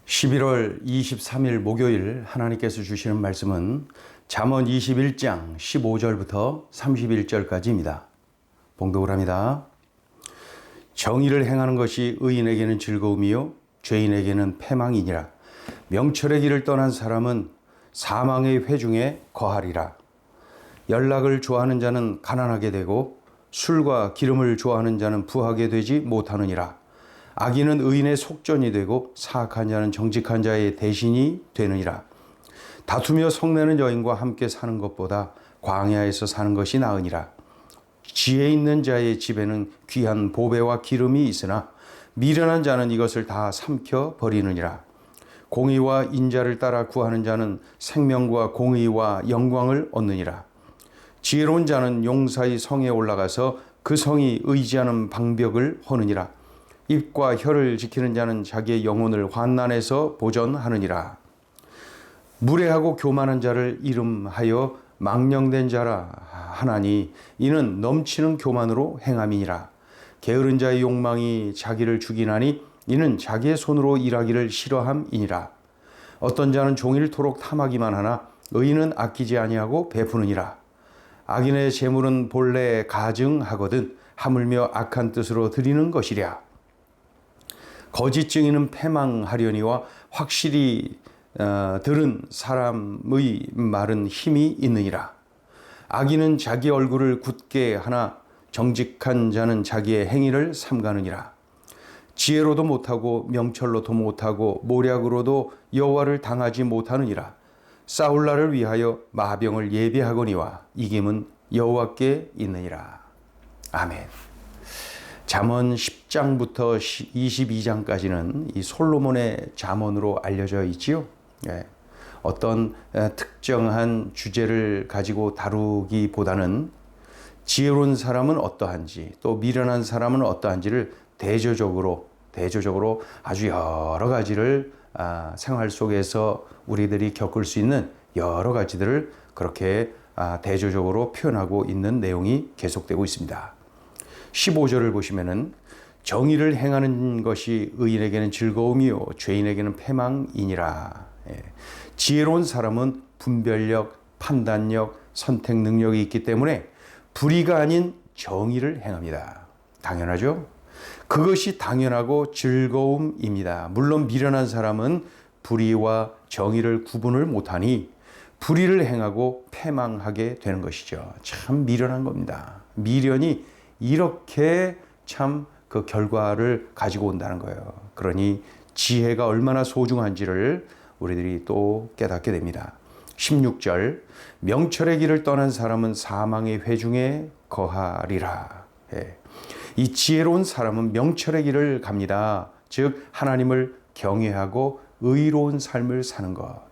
11월 23일 목요일 하나님께서 주시는 말씀은 잠언 21장 15절부터 31절까지입니다. 봉독을 합니다. 정의를 행하는 것이 의인에게는 즐거움이요 죄인에게는 패망이니라. 명철의 길을 떠난 사람은 사망의 회중에 거하리라. 연락을 좋아하는 자는 가난하게 되고 술과 기름을 좋아하는 자는 부하게 되지 못하느니라. 악인은 의인의 속전이 되고 사악한 자는 정직한 자의 대신이 되느니라. 다투며 성내는 여인과 함께 사는 것보다 광야에서 사는 것이 나으니라. 지혜 있는 자의 집에는 귀한 보배와 기름이 있으나 미련한 자는 이것을 다 삼켜 버리느니라. 공의와 인자를 따라 구하는 자는 생명과 공의와 영광을 얻느니라. 지혜로운 자는 용사의 성에 올라가서 그 성이 의지하는 방벽을 허느니라. 입과 혀를 지키는 자는 자기의 영혼을 환난에서 보전하느니라. 무례하고 교만한 자를 이름하여 망령된 자라 하나니 이는 넘치는 교만으로 행함이니라. 게으른 자의 욕망이 자기를 죽이나니 이는 자기의 손으로 일하기를 싫어함이니라. 어떤 자는 종일토록 탐하기만 하나 의인은 아끼지 아니하고 베푸느니라. 악인의 재물은 본래 가증하거든 하물며 악한 뜻으로 드리는 것이랴. 거짓 증인은 패망하려니와 확실히 들은 사람의 말은 힘이 있느니라. 악인은 자기 얼굴을 굳게 하나 정직한 자는 자기의 행위를 삼가느니라. 지혜로도 못하고 명철로도 못하고 모략으로도 여호와를 당하지 못하느니라. 싸울 날을 위하여 마병을 예비하거니와 이김은 여호와께 있느니라. 아멘. 잠언 10장부터 22장까지는 이 솔로몬의 잠언으로 알려져 있지요. 어떤 특정한 주제를 가지고 다루기보다는 지혜로운 사람은 어떠한지 또 미련한 사람은 어떠한지를 대조적으로 아주 여러 가지를 생활 속에서 우리들이 겪을 수 있는 여러 가지들을 그렇게 대조적으로 표현하고 있는 내용이 계속되고 있습니다. 15절을 보시면은 정의를 행하는 것이 의인에게는 즐거움이요 죄인에게는 패망이니라. 지혜로운 사람은 분별력, 판단력, 선택 능력이 있기 때문에 불의가 아닌 정의를 행합니다. 당연하죠? 그것이 당연하고 즐거움입니다. 물론 미련한 사람은 불의와 정의를 구분을 못하니 불의를 행하고 패망하게 되는 것이죠. 참 미련한 겁니다. 미련이 이렇게 참 그 결과를 가지고 온다는 거예요. 그러니 지혜가 얼마나 소중한지를 우리들이 또 깨닫게 됩니다. 16절 명철의 길을 떠난 사람은 사망의 회중에 거하리라. 이 지혜로운 사람은 명철의 길을 갑니다. 즉 하나님을 경외하고 의로운 삶을 사는 것.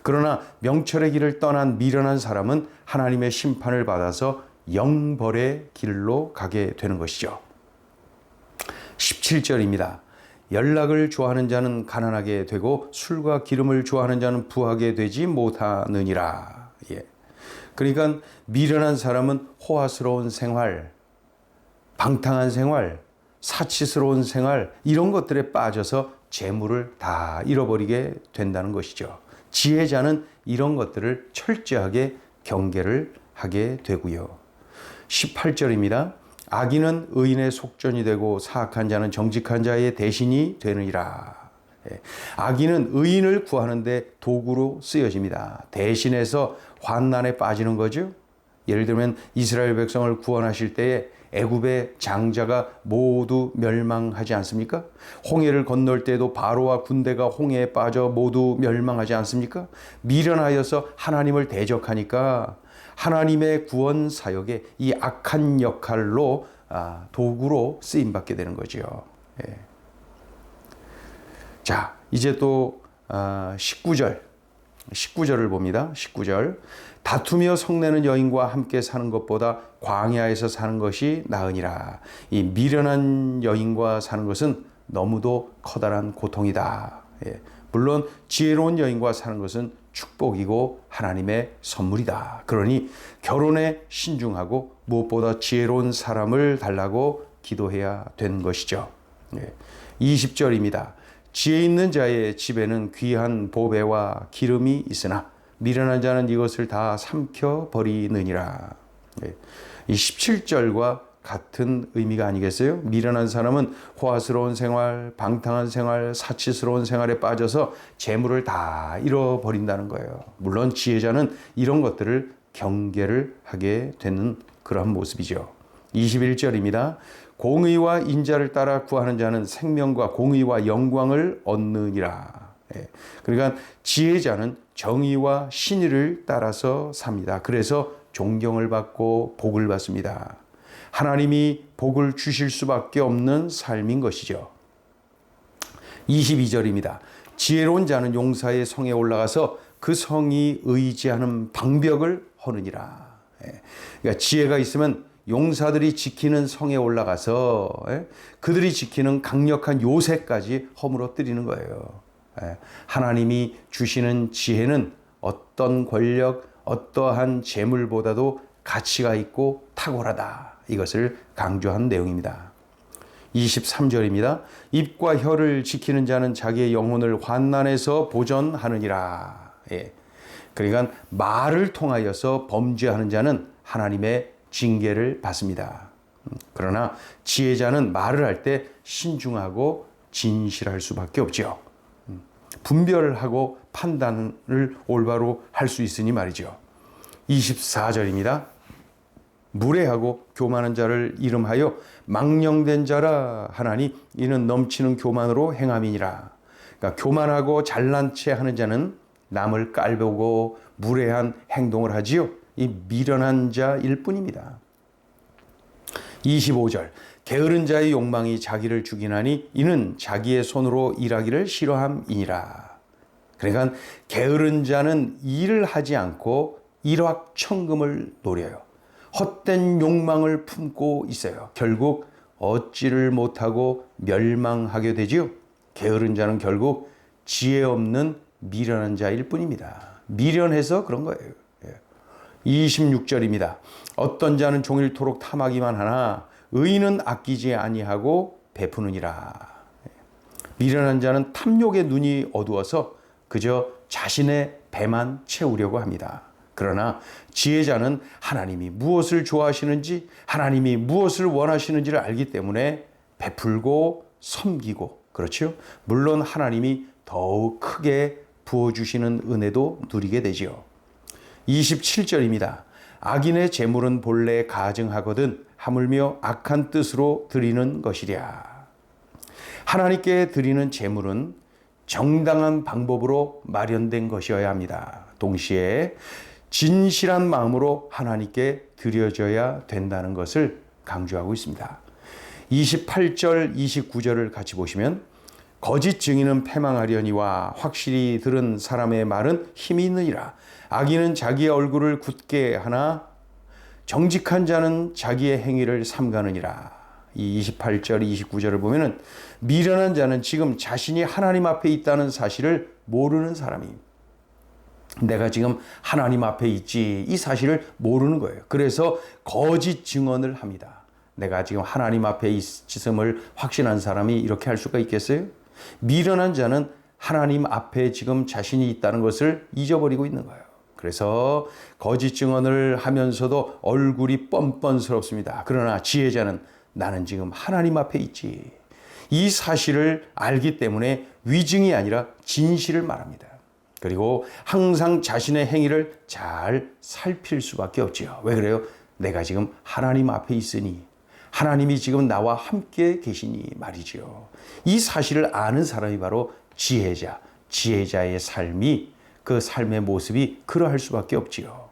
그러나 명철의 길을 떠난 미련한 사람은 하나님의 심판을 받아서 영벌의 길로 가게 되는 것이죠. 17절입니다. 연락을 좋아하는 자는 가난하게 되고 술과 기름을 좋아하는 자는 부하게 되지 못하느니라. 그러니까 미련한 사람은 호화스러운 생활, 방탕한 생활, 사치스러운 생활 이런 것들에 빠져서 재물을 다 잃어버리게 된다는 것이죠. 지혜자는 이런 것들을 철저하게 경계를 하게 되고요. 18절입니다. 악인은 의인의 속전이 되고 사악한 자는 정직한 자의 대신이 되느니라. 악인은 의인을 구하는데 도구로 쓰여집니다. 대신해서 환난에 빠지는 거죠. 예를 들면 이스라엘 백성을 구원하실 때에 애굽의 장자가 모두 멸망하지 않습니까? 홍해를 건널 때도 바로와 군대가 홍해에 빠져 모두 멸망하지 않습니까? 미련하여서 하나님을 대적하니까 하나님의 구원 사역에 이 악한 역할로 도구로 쓰임받게 되는 거죠. 자, 이제 또 19절을 봅니다. 19절 다투며 성내는 여인과 함께 사는 것보다 광야에서 사는 것이 나으니라. 이 미련한 여인과 사는 것은 너무도 커다란 고통이다. 물론 지혜로운 여인과 사는 것은 축복이고 하나님의 선물이다. 그러니 결혼에 신중하고 무엇보다 지혜로운 사람을 달라고 기도해야 되는 것이죠. 20절입니다. 지혜 있는 자의 집에는 귀한 보배와 기름이 있으나 미련한 자는 이것을 다 삼켜 버리느니라. 이 17절과 같은 의미가 아니겠어요? 미련한 사람은 호화스러운 생활, 방탕한 생활, 사치스러운 생활에 빠져서 재물을 다 잃어버린다는 거예요. 물론 지혜자는 이런 것들을 경계를 하게 되는 그러한 모습이죠. 21절입니다. 공의와 인자를 따라 구하는 자는 생명과 공의와 영광을 얻느니라. 그러니까 지혜자는 정의와 신의를 따라서 삽니다. 그래서 존경을 받고 복을 받습니다. 하나님이 복을 주실 수밖에 없는 삶인 것이죠. 22절입니다. 지혜로운 자는 용사의 성에 올라가서 그 성이 의지하는 방벽을 허느니라. 그러니까 지혜가 있으면 용사들이 지키는 성에 올라가서 그들이 지키는 강력한 요새까지 허물어뜨리는 거예요. 하나님이 주시는 지혜는 어떤 권력, 어떠한 재물보다도 가치가 있고 탁월하다. 이것을 강조한 내용입니다. 23절입니다. 입과 혀를 지키는 자는 자기의 영혼을 환난에서 보전하느니라. 그러니까 말을 통하여서 범죄하는 자는 하나님의 징계를 받습니다. 그러나 지혜자는 말을 할 때 신중하고 진실할 수밖에 없죠. 분별하고 판단을 올바로 할 수 있으니 말이죠. 24절입니다. 무례하고 교만한 자를 이름하여 망령된 자라 하나니 이는 넘치는 교만으로 행함이니라. 그러니까 교만하고 잘난 체 하는 자는 남을 깔보고 무례한 행동을 하지요. 이 미련한 자일 뿐입니다. 25절. 게으른 자의 욕망이 자기를 죽이나니 이는 자기의 손으로 일하기를 싫어함이니라. 그러니까 게으른 자는 일을 하지 않고 일확천금을 노려요. 헛된 욕망을 품고 있어요. 결국 얻지를 못하고 멸망하게 되지요. 게으른 자는 결국 지혜 없는 미련한 자일 뿐입니다. 미련해서 그런 거예요. 26절입니다. 어떤 자는 종일토록 탐하기만 하나 의인은 아끼지 아니하고 베푸느니라. 미련한 자는 탐욕의 눈이 어두워서 그저 자신의 배만 채우려고 합니다. 그러나 지혜자는 하나님이 무엇을 좋아하시는지, 하나님이 무엇을 원하시는지를 알기 때문에 베풀고 섬기고, 그렇죠? 물론 하나님이 더욱 크게 부어주시는 은혜도 누리게 되지요. 27절입니다. 악인의 재물은 본래 가증하거든 하물며 악한 뜻으로 드리는 것이랴. 하나님께 드리는 재물은 정당한 방법으로 마련된 것이어야 합니다. 동시에 진실한 마음으로 하나님께 드려져야 된다는 것을 강조하고 있습니다. 28절, 29절을 같이 보시면 거짓 증인은 패망하려니와 확실히 들은 사람의 말은 힘이 있느니라. 악인은 자기의 얼굴을 굳게 하나 정직한 자는 자기의 행위를 삼가느니라. 이 28절, 29절을 보면은 미련한 자는 지금 자신이 하나님 앞에 있다는 사실을 모르는 사람입니다. 내가 지금 하나님 앞에 있지 이 사실을 모르는 거예요. 그래서 거짓 증언을 합니다. 내가 지금 하나님 앞에 있음을 확신한 사람이 이렇게 할 수가 있겠어요? 미련한 자는 하나님 앞에 지금 자신이 있다는 것을 잊어버리고 있는 거예요. 그래서 거짓 증언을 하면서도 얼굴이 뻔뻔스럽습니다. 그러나 지혜자는 나는 지금 하나님 앞에 있지. 이 사실을 알기 때문에 위증이 아니라 진실을 말합니다. 그리고 항상 자신의 행위를 잘 살필 수밖에 없지요. 왜 그래요? 내가 지금 하나님 앞에 있으니, 하나님이 지금 나와 함께 계시니 말이지요. 이 사실을 아는 사람이 바로 지혜자, 지혜자의 삶이, 그 삶의 모습이 그러할 수밖에 없지요.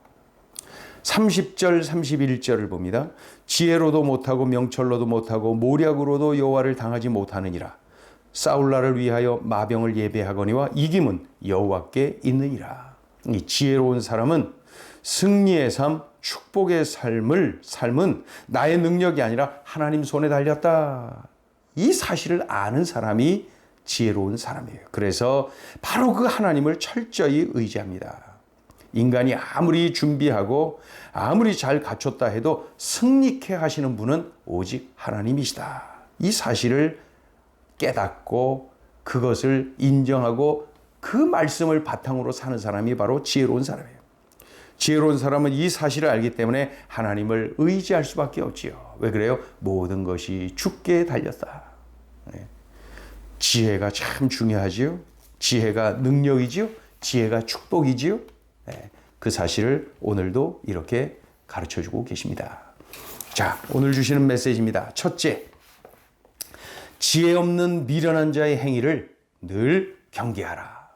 30절, 31절을 봅니다. 지혜로도 못하고 명철로도 못하고 모략으로도 여호와를 당하지 못하느니라. 싸울 날을 위하여 마병을 예배하거니와 이김은 여호와께 있느니라. 이 지혜로운 사람은 승리의 삶, 축복의 삶은 나의 능력이 아니라 하나님 손에 달렸다. 이 사실을 아는 사람이 지혜로운 사람이에요. 그래서 바로 그 하나님을 철저히 의지합니다. 인간이 아무리 준비하고 아무리 잘 갖췄다 해도 승리케 하시는 분은 오직 하나님이시다. 이 사실을 깨닫고 그것을 인정하고 그 말씀을 바탕으로 사는 사람이 바로 지혜로운 사람이에요. 지혜로운 사람은 이 사실을 알기 때문에 하나님을 의지할 수밖에 없지요. 왜 그래요? 모든 것이 주께 달렸다. 지혜가 참 중요하지요. 지혜가 능력이지요. 지혜가 축복이지요. 그 사실을 오늘도 이렇게 가르쳐주고 계십니다. 자, 오늘 주시는 메시지입니다. 첫째, 지혜 없는 미련한 자의 행위를 늘 경계하라.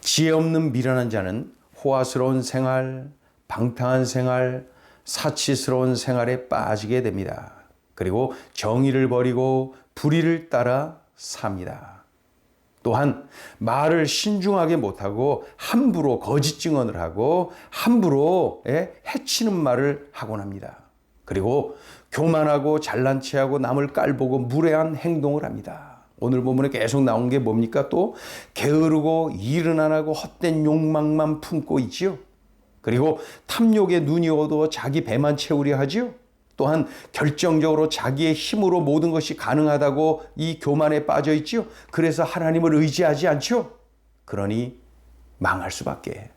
지혜 없는 미련한 자는 호화스러운 생활, 방탕한 생활, 사치스러운 생활에 빠지게 됩니다. 그리고 정의를 버리고 불의를 따라 삽니다. 또한 말을 신중하게 못하고 함부로 거짓 증언을 하고 함부로 해치는 말을 하곤 합니다. 그리고 교만하고 잘난 체하고 남을 깔보고 무례한 행동을 합니다. 오늘 본문에 계속 나온 게 뭡니까? 또 게으르고 일은 안 하고 헛된 욕망만 품고 있지요. 그리고 탐욕에 눈이 어두워 자기 배만 채우려 하지요. 또한 결정적으로 자기의 힘으로 모든 것이 가능하다고 이 교만에 빠져 있지요. 그래서 하나님을 의지하지 않죠. 그러니 망할 수밖에.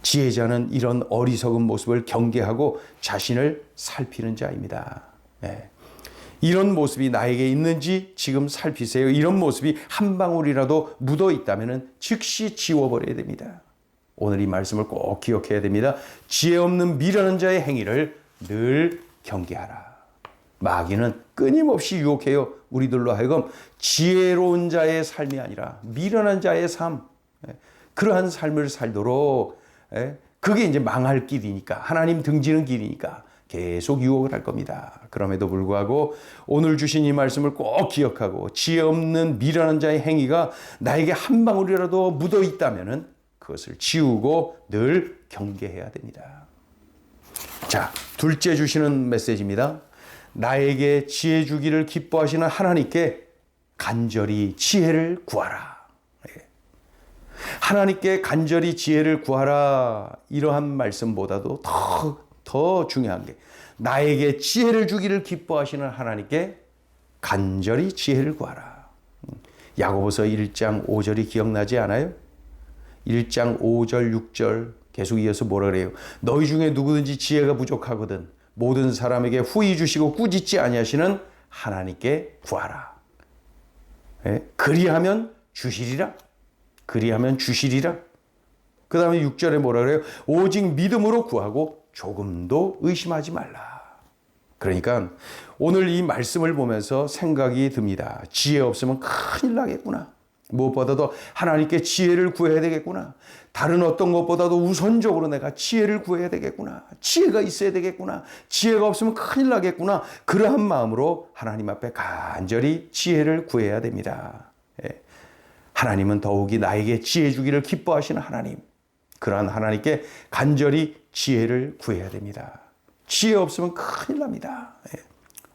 지혜자는 이런 어리석은 모습을 경계하고 자신을 살피는 자입니다. 이런 모습이 나에게 있는지 지금 살피세요. 이런 모습이 한 방울이라도 묻어 있다면 즉시 지워버려야 됩니다. 오늘 이 말씀을 꼭 기억해야 됩니다. 지혜 없는 미련한 자의 행위를 늘 경계하라. 마귀는 끊임없이 유혹해요. 우리들로 하여금 지혜로운 자의 삶이 아니라 미련한 자의 삶, 그러한 삶을 살도록, 그게 이제 망할 길이니까, 하나님 등지는 길이니까 계속 유혹을 할 겁니다. 그럼에도 불구하고 오늘 주신 이 말씀을 꼭 기억하고 지혜 없는 미련한 자의 행위가 나에게 한 방울이라도 묻어 있다면 그것을 지우고 늘 경계해야 됩니다. 자, 둘째 주시는 메시지입니다. 나에게 지혜 주기를 기뻐하시는 하나님께 간절히 지혜를 구하라. 하나님께 간절히 지혜를 구하라. 이러한 말씀보다도 더 중요한 게 나에게 지혜를 주기를 기뻐하시는 하나님께 간절히 지혜를 구하라. 야고보서 1장 5절이 기억나지 않아요? 1장 5절 6절 계속 이어서 뭐라 그래요? 너희 중에 누구든지 지혜가 부족하거든 모든 사람에게 후히 주시고 꾸짖지 아니하시는 하나님께 구하라. 그리하면 주시리라. 그리하면 주시리라. 그 다음에 6절에 뭐라 그래요? 오직 믿음으로 구하고 조금도 의심하지 말라. 그러니까 오늘 이 말씀을 보면서 생각이 듭니다. 지혜 없으면 큰일 나겠구나. 무엇보다도 하나님께 지혜를 구해야 되겠구나. 다른 어떤 것보다도 우선적으로 내가 지혜를 구해야 되겠구나. 지혜가 있어야 되겠구나. 지혜가 없으면 큰일 나겠구나. 그러한 마음으로 하나님 앞에 간절히 지혜를 구해야 됩니다. 하나님은 더욱이 나에게 지혜 주기를 기뻐하시는 하나님. 그러한 하나님께 간절히 지혜를 구해야 됩니다. 지혜 없으면 큰일 납니다.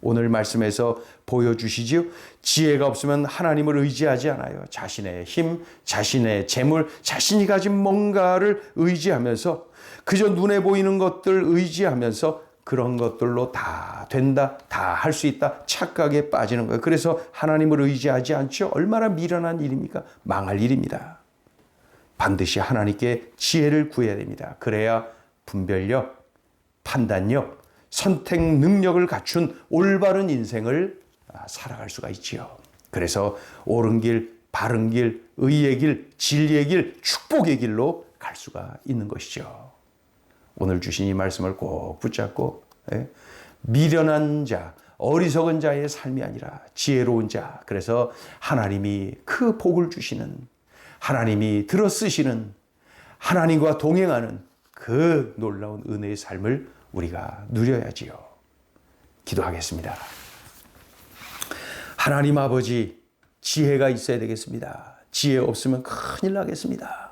오늘 말씀에서 보여주시지요. 지혜가 없으면 하나님을 의지하지 않아요. 자신의 힘, 자신의 재물, 자신이 가진 뭔가를 의지하면서 그저 눈에 보이는 것들 의지하면서 그런 것들로 다 된다, 다 할 수 있다 착각에 빠지는 거예요. 그래서 하나님을 의지하지 않죠. 얼마나 미련한 일입니까? 망할 일입니다. 반드시 하나님께 지혜를 구해야 됩니다. 그래야 분별력, 판단력, 선택 능력을 갖춘 올바른 인생을 살아갈 수가 있지요. 그래서 옳은 길, 바른 길, 의의 길, 진리의 길, 축복의 길로 갈 수가 있는 것이죠. 오늘 주신 이 말씀을 꼭 붙잡고 미련한 자, 어리석은 자의 삶이 아니라 지혜로운 자, 그래서 하나님이 그 복을 주시는, 하나님이 들어 쓰시는, 하나님과 동행하는 그 놀라운 은혜의 삶을 우리가 누려야지요. 기도하겠습니다. 하나님 아버지, 지혜가 있어야 되겠습니다. 지혜 없으면 큰일 나겠습니다.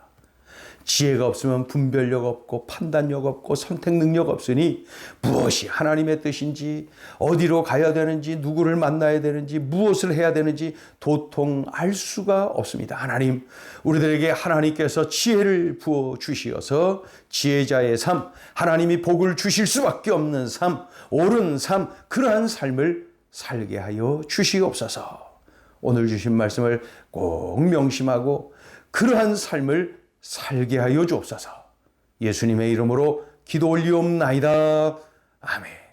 지혜가 없으면 분별력 없고 판단력 없고 선택 능력 없으니 무엇이 하나님의 뜻인지, 어디로 가야 되는지, 누구를 만나야 되는지, 무엇을 해야 되는지 도통 알 수가 없습니다. 하나님, 우리들에게 하나님께서 지혜를 부어 주시어서 지혜자의 삶, 하나님이 복을 주실 수밖에 없는 삶, 옳은 삶, 그러한 삶을 살게 하여 주시옵소서. 오늘 주신 말씀을 꼭 명심하고 그러한 삶을 살게 하여 주옵소서. 예수님의 이름으로 기도 올리옵나이다. 아멘.